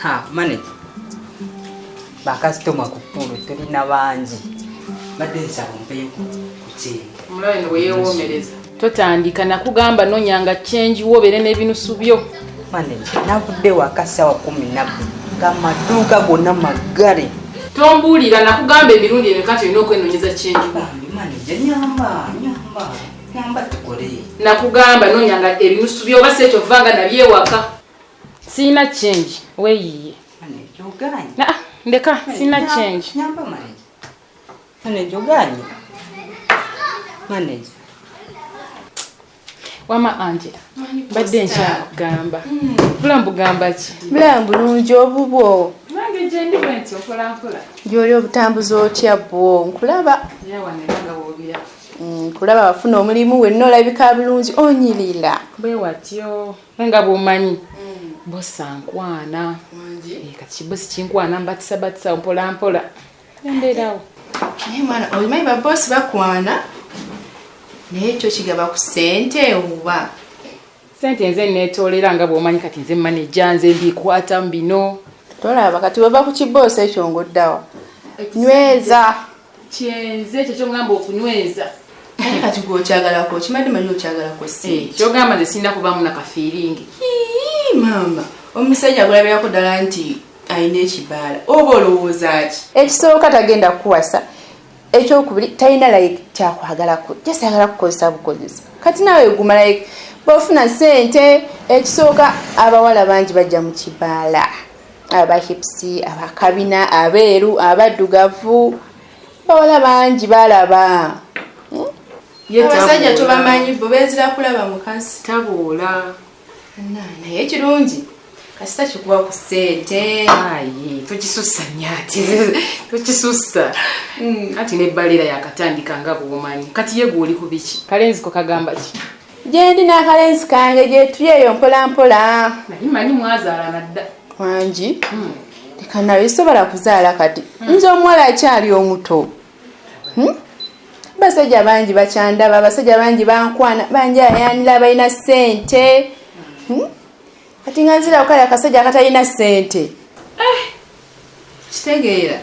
Ha, manager. Bakasitoma kupulu tulina bangi. Badensa kumpeyo kuchi. Mulani weyewomereza. Totandika nakugamba nonyanga change wobere n'ebinusu byo. Manager, navudde wakasa wa 12. Kamaduka gonna magare. Tombulira nakugamba emirundi emikatu ino okwenonyeza change. Manager, nyamba tukole. Nakugamba nonyanga ebinusu byo basecho vanga nabye waka. Sina change weyiye. Manager, uganye. Na ndeka sina change. Nyamba manager. Manager, uganye. Manager. Wama Angela. Badde nkyagamba. Bulambu gamba ki? Bulambu bulungi obubwo. Nange gye ndi bwenti okola. Gy'oli obutambuzi otya bwo nkulaba. Yawa nebanga wobira. Nkulaba wafuna omulimu wenna olabika bulungi onyirira. Bwe watyo. Nga bw'omanyi. Bosa nkwana. Kati bosi kinkwana mbatisa mpola. Embeerawo. Naye mwana oyimanyi babosi bakwana. Naye kyo kigaba ku ssente oba. Sente nze neetoolera nga bw'omanyi kati nze manager nze mbikwata mbino. Tolaba kati bava ku kibosi ekyo ngoddawa. Nyweza. Kyenze ekyo kyongamba okunyweza. Kati gw'okyagalako kimadde manyi okyagalako ssente. Kyogamba nze sinda kubaamu na kafiiringi. Mama omusajja agulabirako ddala nti ayina ekibaala oba olowooza ki? Ekisooka tagenda kukuwasa. Ekyokubiri talina like kyakwagalako just ayagala kukozesa bukozesa. Kati nawe guma like bofuna ssente ekisooka abawala bangi bajja mu kibaala. Aba hipsi, abakabina, abeeru, abaddugavu. Bawala bangi balaba. Abasajja tubamanyi bo beezira kulaba mukazi. Taboola. Naye kirungi. Kasita kikuba ku ssente. Ayi, tokisussa nnyati. Tokisussa. Ati nebbalira yakatandika nga bw'omanyi. Kati ye gw'oli ku biki? Kalenziko kagamba ki? Gye ndi n'akalenzi kange gye tuyeeyo mpola. Naye manyi mwazaala nadda. Wangi? Leka nawe sobola kuzaala kati. Nze omuwala akyali omuto. Basajja bangi bakyandaba, basajja bangi bankwana, bangi ayanira balina ssente. Kati nga nzira okala akasajja akatalina ssente. Kitegeera.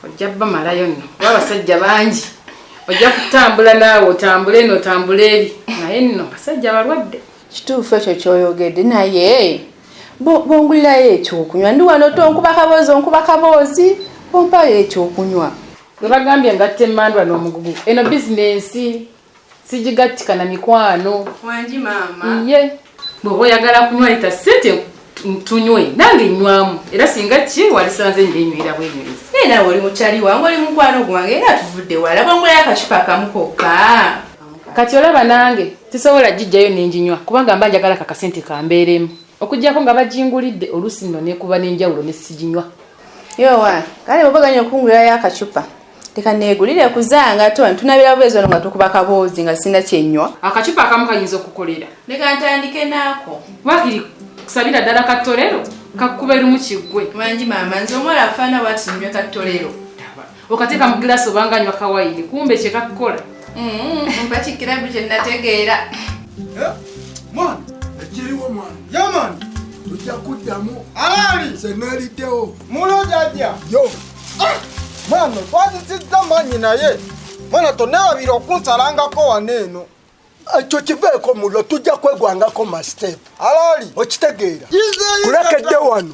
Ojja bba malayo nno. Abasajja bangi. Ojja kutambula naawe otambule n'otambula eri. Naye nno basajja balwadde. Kituufu ekyo ky'oyogedde naye bongulirayo ekyokunywa. Ndi wano onkuba kaboozi bompayo ekyokunywa. Bwe bagambye ngatte emmandwa n'omugugu. Eno bizinensi sigigattika na mikwano. Wangi maama. Ye. Bw'oba oyagala kunywa lita ssente tunywe nange nnywamu. Era singa ki walisanze ng'enywera bwenyweza. Era oli mukyali wange oli mukwano gwange era tuvudde wala bongulayo akacupa akamu kokka. Kati olaba nange tisobola gijjayo n'enjinywa kubanga mba njagala kakasente kambeeremu. Okuggyako nga bajingulidde oluusi nno neekuba n'enjawulo ne siginywa. Yowa kale bw'obaganya okungulayo akacupa. Leka neegulire kuzanga tunabira bwezo nga tukuba kaboozi nga sina kyennywa. Akacupa akamu kayinza okukolera. Leka ntandike naako. Wakiri kusabira ddala katolero kakube lumu kiggwe. Mangi maama nze omwala afaana bwati nywe katolero. Okateeka mu giraasi obanga nywa kawayini kumbe kye kakukola. Mpa kikirabu kye nategeera. Mwana ekiriwo mwana yamani tujja kuddamu alaali senaliddewo mulo jajja yo mwana twazizizza manyi naye mwana tonewabira okunsalangako waneeno ekyo kiveeko mulo tujja kwegwangako masitepu alaali okitegeera kulekedde wano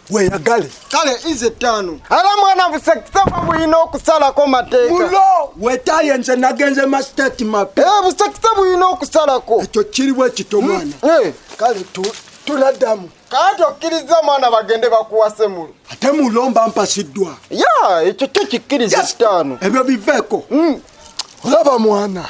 weyagale kale ize ttaano ala mwana busekiseva buyina okusalako mateeka mulo wetaaye nze nagenze masiteeti mape busekise buyina okusalako ekyo kiriwo ekito mwana kale tuladdamu kati okkiriza mwana bagende bakuwase mulo ate mulo mba mpasiddwa ya ekyo kyo kikkiriza ttaano ebyo biveeko olaba mwana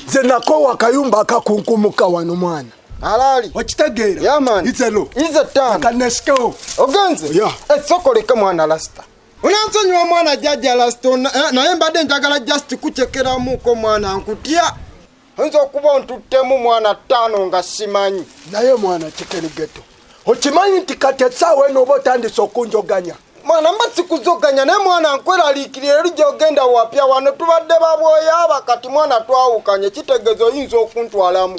nze nakoowa akayumba akakunkumuka wano mwana alaali okitegeera yamani izelo ize ttaano kanesikewo ogenze sokoleke mwana lasita onansonyiwa mwana jjajja lasita naye mbadde njagala just kucekeramuko mwana nkutya oyinza okuba ontuttemu mwana ttaano nga simanyi naye mwana kikerigeto okimanyi nti kati essaawa eno oba otandise okunjoganya mwana mba sikuzoganya naye mwana nkweraliikirira eri gyogenda wapya wano tubadde babwoyaaba kati mwana twawukanye kitegeeza oyinza okuntwalamu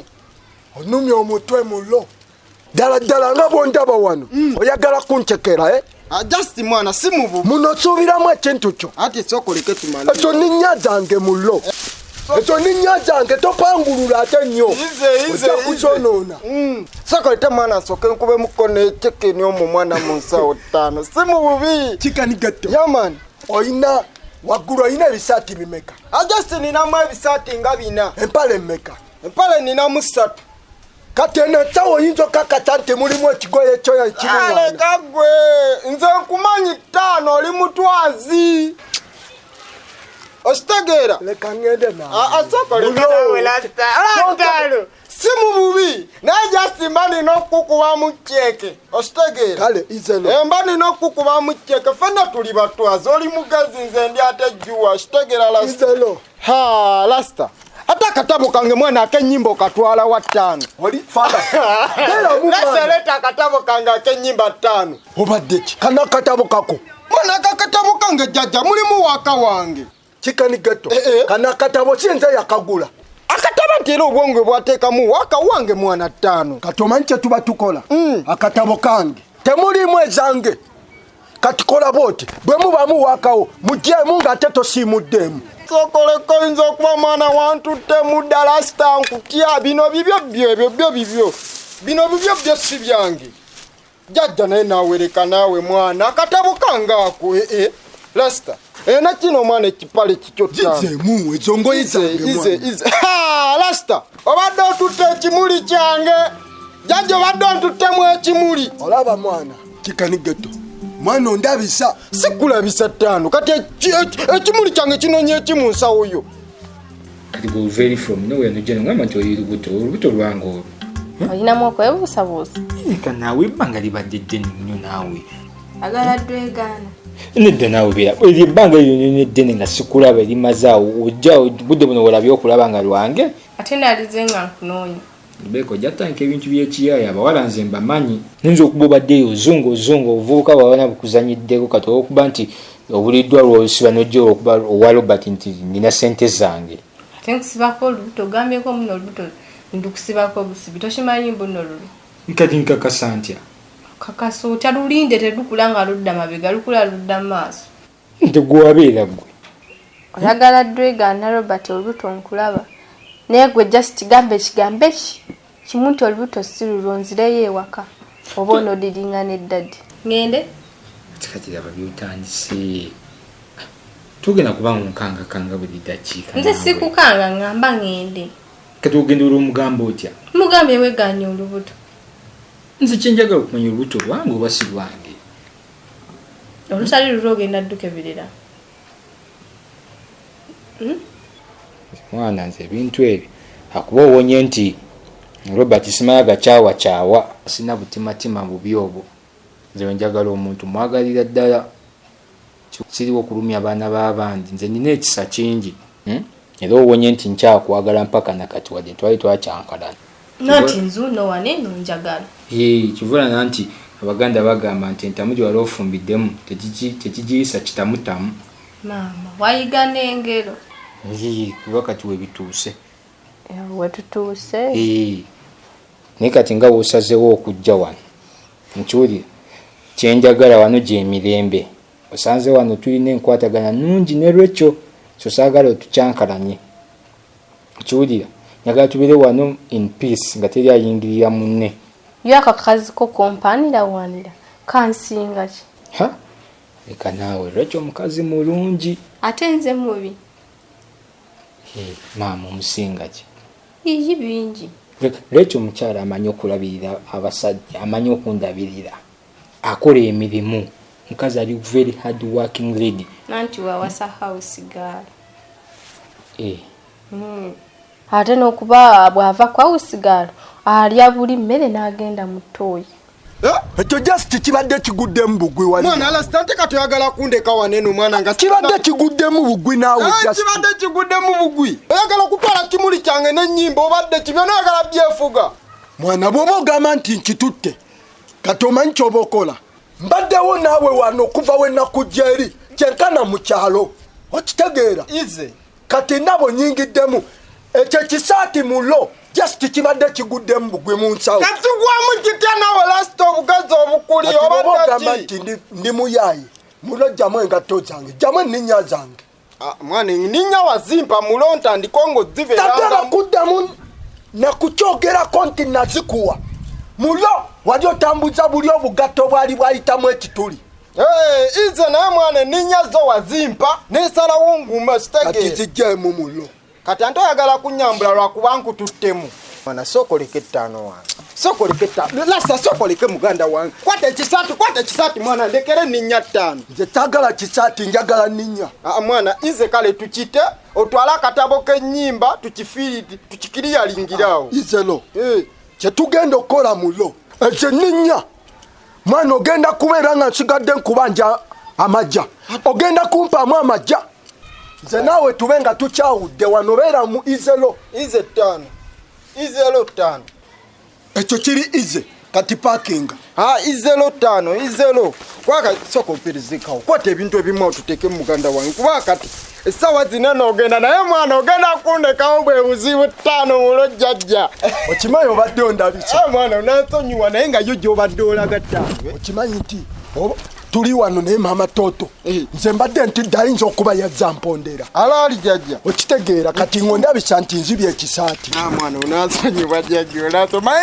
onumya omutwe mulo Dala nga bondaba wano. Oyagala kunchekera Just mwana si muvu. Muno subiramu ekintu kyo. Ati sokoleke tumala. Ekyo ninnya zange mullo. Ekyo ninnya zange topangulula ate nnyo. Ize kuzonoona. Sokolete mwana soke nkube mukono echekeni omu mwana mu nsawo 5. Si muvubi. Chikani gatto. Yaman. Oyina waggulu oyina ebisaati bimeka? Just ninamu ebisaati nga 4. Empale mmeka? Empale ninamu 3. Kati eno esawo oyinza okakata nti mulimu ekigoye ekyoyo ekimuwana. Leka gwe nze nkumanyi 5 oli mutwazi. Ositegeera? Leka ngende nawe. Asokoleka nawe lasta. Olantalo. Si mububi. Naye just mba nina okukuba mu kyeke. Ositegeera? Kale izeno. Mba nina okukuba mu kyeke. Fenna tuli batwazi. Oli mugezi nze ndi ate jjuwa. Ositegeera lasta? Izeno. Ha lasta. Ate akatabo kange mwana ak'ennyimba okatwala wa 5. Oli fada. Lasta leta akatabo kange ak'ennyimba 5. Obadde ki? Kana akatabo kako. Mwana akatabo kange jjajja mulimu waka wange. Chikani gatto. Kana akatabo kyenze yakagula. Akatabo nti era obwonge bwateekamu waka wange mwana 5. Kati omanyi kye tuba tukola? Akatabo kange temulimu ezange. Kati kola booti bwe mubamu wakawo mugyemu ng'ate tosiimuddemu. Sokoleko oyinza okuba mwana wantutte mudda lasita nkutya. Bino bibyo bibyo si byange. Jjajja naye naawereka naawe mwana akatabo kange ako lasita. Na kino mwana ekipale kikyo ttaano. Zizemu ezo ngoye zange mwana. Lasita obadde otutte ekimuli kyange. Jjajja obadde ontuttemu ekimuli. Olaba mwana Chikani gatto. Mwana ondabisa. Sikulabisa 5. Kati ekimuli kyange kinonye ekimu nsawo yo. Kati go very from nowhere no jeno ngama nti olubuto lwange olwo. Olinamu okwebuusabuusa. Eka naawe ebbanga libadde ddene nnyo naawe. Agala ddwegaana. Nedda naawe beera eri ebbanga lyonyonyo eddene nga sikulaba erimazaawo ojja budde buno olabye okulaba nga lwange. Ate nalize nga nkunoonya. Beko jatanka ebintu by'ekiyaya abawala nze mbamanyi. Nnyinza okuba obaddeyo ozungo obuvubuka bwabana bukuzanyiddeko kati olwokuba nti obuliddwa lwosiba n'ojja olwokuba owa Robert nti nina ssente zange. Ate nkusibako olubuto ogambyeko muno olubuto ndukusibako obusibi tokimanyi mbuno lulu. Nkati nkakasa ntya? Kakasa otya lulinde terukula nga ludda mabega lukula ludda maaso. Nte gwewabeera gwe. Oyagala ddwegaana Robert olubuto nkulaba. Naye gwe just gambe ekigambo eki kimu nti olubuto si lulwo nzireyo ewaka oba onodiringa n'eddadi. Ngende? Kati laba byotandise. Tugenda kuba mu nkangakanga buli ddakiika. Nze sikukanga ngamba ngende. Kati ogenda olw'omugamba otya? Mugambye wegaanye olubuto. Nze kyenjagala okumanya olubuto lwange oba si lwange. Olutali lulwo ogenda dduka ebirira. Mwana nze ebintu ebyo akuba owonye nti Robert simala gakyawa sina butimatima bubi obwo. Nze njagala omuntu mwagalira ddala siriwo okulumya abaana b'abandi. Nze nina ekisa kingi era owonye nti nkyakwagala mpaka nakati wadde twali twakyankalana. Nati nzuno wane nonjagala. Kivulana nti Abaganda bagamba nti entamu gye wali ofumbiddemu tekigiyisa kitamutamu. Maama wayiga n'engero. Kuba kati webituuse. Wetutuuse. Naye kati nga wosazeewo okujja wano nkiwulira kyenjagala wano gy'emirembe. Osanze wano tulina enkwatagana nungi ne lwekyo so saagala otukyankalanye. Nkiwulira njagala tubeere wano in peace nga teri ayingirira munne. Yo akakazi ko kompanira wanira kansinga ki? Leka naawe lwekyo omukazi mulungi. Ate nze mubi. Maama omusinga ki? Iyi bingi. Lwekyo omukyala amanyi okulabirira abasajja, amanyi okundabirira, akola emirimu. Mukazi ali very hard working lady. Nanti wawasa house girl. Ate n'okuba bw'ava kwa house girl alya buli mmere n'agenda mu ttooyi. Ekyo just kibadde kiguddemu bugwi wali. Mwana lasita nte kati oyagala kundeka waneno mwana nga kibadde kiguddemu bugwi naawe just. Kibadde kiguddemu bugwi. Oyagala kutwala kimuli kyange n'ennyimba obadde kibyo n'oyagala byefuga. Mwana bw'oba ogamba nti nkitutte kati omanyi ky'oba okola. Mbaddewo naawe wano okuva we nakujja eri kyenkana mu kyalo. Okitegeera? Ize. Kati nabo nyingiddemu ekyo kisaati mulo just kibadde kigudde mbugwe mu nsawo kati gwamu kitya nawe last obugazi obukuli obadde ndi muyayi mulojjamu engatto zange jamu enninnya zange mwana enninnya wazimpa mulonta ndikongo ziveranga tagala kuddamu nakukyogerako nti nazikuwa mulo wali otambuza buli obugatto bwali bwayitamu ekituli ize naye mwana enninnya zo wazimpa nesalawo nguma kati zijjemu mulo kati ante oyagala kunyambula lwakuba nkututtemu mwana sokoleke 5 wange sokoleke 5 lasa sokoleke muganda wange kwata ekisaati mwana ndekere enninnya 5 nze tagala kisaati njagala nninnya mwana ize kale tukite otwala akatabo k'ennyimba tukikiriyalingirawo izelo kyetugenda okukola mulo ekyo enninnya mwana ogenda kubeera nga nsigadde nkubanja amajja ogenda kumpaamu amajja nze naawe tube nga tukyawudde wano beera mu izelo ize 5 izelo 5 ekyo kiri ize kati parkinga izelo 5 izelo kwaka soko mpirizikawo kwata ebintu ebimu otuteke mu muganda wange kuba kati essaawa zino n'ogenda naye mwana ogenda kundekawo bwe buzibu 5 mulo jjajja okimanyi obadde ondabiki mwana onansonyiwa naye nga yo gy'obadde olaga 5 okimanyi nti tuli wano naye maama toto nze mbadde nti ayinza okuba yazza mpondera alaali jjajja okitegeera kati ng'ondabisa nti nzibya ekisaati mwana onansonyiwa jjajja onansonyiwa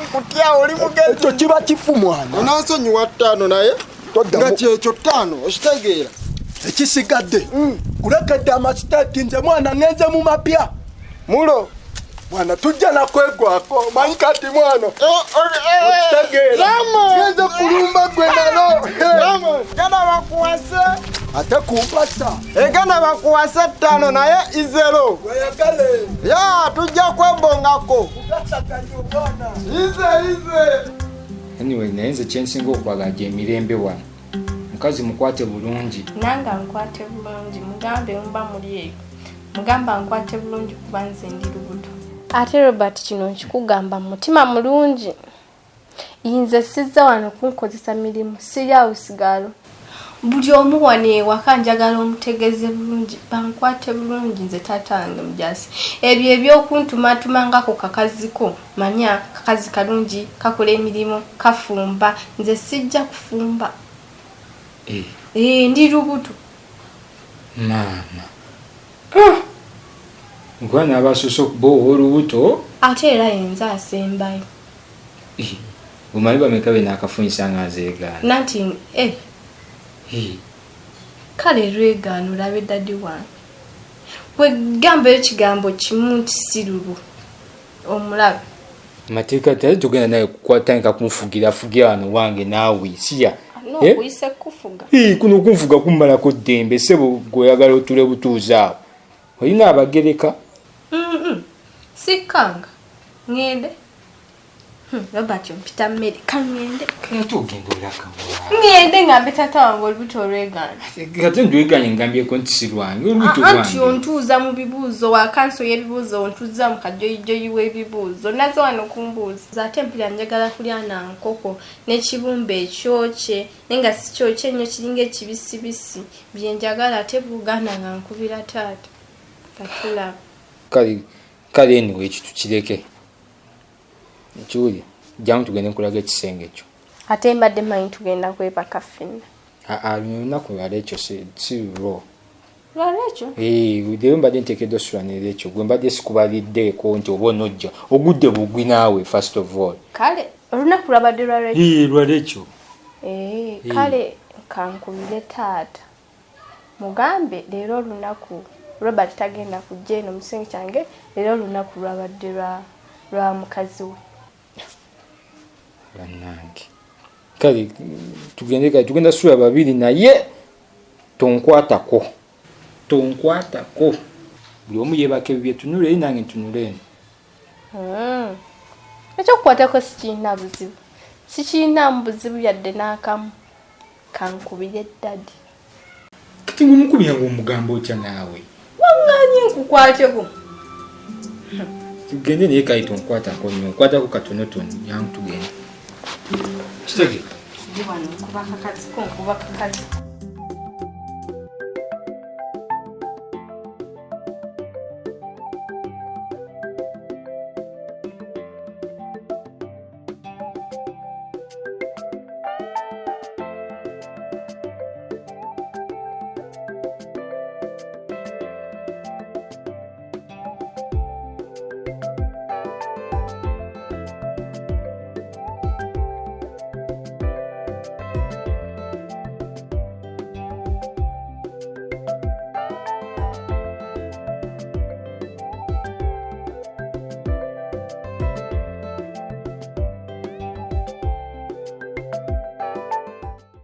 nkutya oli mugezi ekyo kiba kifu mwana onansonyiwa 5 naye nga kyekyo 5 okitegeera ekisigadde kulekedde amasitaati nze mwana ngenze mu mapya mulo mwana tujja nakwegwako manyi kati mwana okitegeera ngenze kulumba gwe nalo gana bakuwase ate kumpasa egana bakuwase 5 naye izelo weyagale tujja kwebongako ize anyway naye nze kyensinga okwagala gyemirembe wano mukazi mukwate bulungi nanga nkwate bulungi mugambe mba muli eyo mugamba nkwate bulungi kuba nze ndi lubuto ate Robert kino nkikugamba mutima mulungi yinze sizza wano kunkozesa mirimu siryawo sigalo buli omu wano ewaka njagala omutegeze bulungi bankwate bulungi nze taata wange mujasi ebyo ebyokuntumatuma ngako kakaziko manya kakazi kalungi kakola emirimu kafumba nze sijja kufumba ndi lubuto maama nkwana abasoso bo olubuto ate era yenza asembayo omanyi bameka be nakafunyisa nga nzeegaana nanti kale lwegaana olabe daddi wange bwegambayo ekigambo kimu nti sirulu omulabe mateeka tali tugenda naye kukwatandika kunfugira wano wange naawe siya nokuyise kufuga kuno kunfuga kummalako ddembe sebo gweoyagala otule butuuzi awo olina abagereka sikkanga ngende Robert mpita mmere kangende kati ogenda olakawa ngende ngambe tata wange olubuto olwegaana kati ndweganye ngambyeko nti si lwange olubuto lwange anti ontuuza mu bibuuzo wakanso y'ebibuuzo ontuuza mu kajoyijoyi w'ebibuuzo nazo wano kumbuuza ate mpulira njagala kulya na nkoko n'ekibumba ekyokye naye nga si kyokye nnyo kiringa ekibisibisi bye njagala ate Buganda nga nkubira taata katulaba kale eniwe ekyo tukireke ekiwulya jjamu tugende nkulaga ekisenge ekyo ate mbadde manyi tugenda kwebaka ffenna lunaku lwaleekyo si lwo lwaleekyo leero mbadde nteekeddwa osulanira ekyo gwe mbadde sikubaliddeeko nti oba onojja ogudde bugwi naawe first of all kale olunaku lwabadde lwaleekyo lwaleekyo kale kankubire taata mugambe leero olunaku Robert tagenda kujja eno mu kisenge kyange leero olunaku lwabadde lwa mukazi we bannange kale tugenda sula babiri naye tonkwatako buli omu yeebaka ebyo byetunula eri nange ntunula eno ekyokukwatako sikirina buzibu yadde n'akamu kankubire ddadi kati ng'omukubira ng'omugamba otya naawe waŋŋaanyi nkukwateko tugende naye kale tonkwatako nnyo nkwatako katonotono yangu tugende kitege ndi wano nkuba kakaziko nkuba kakazi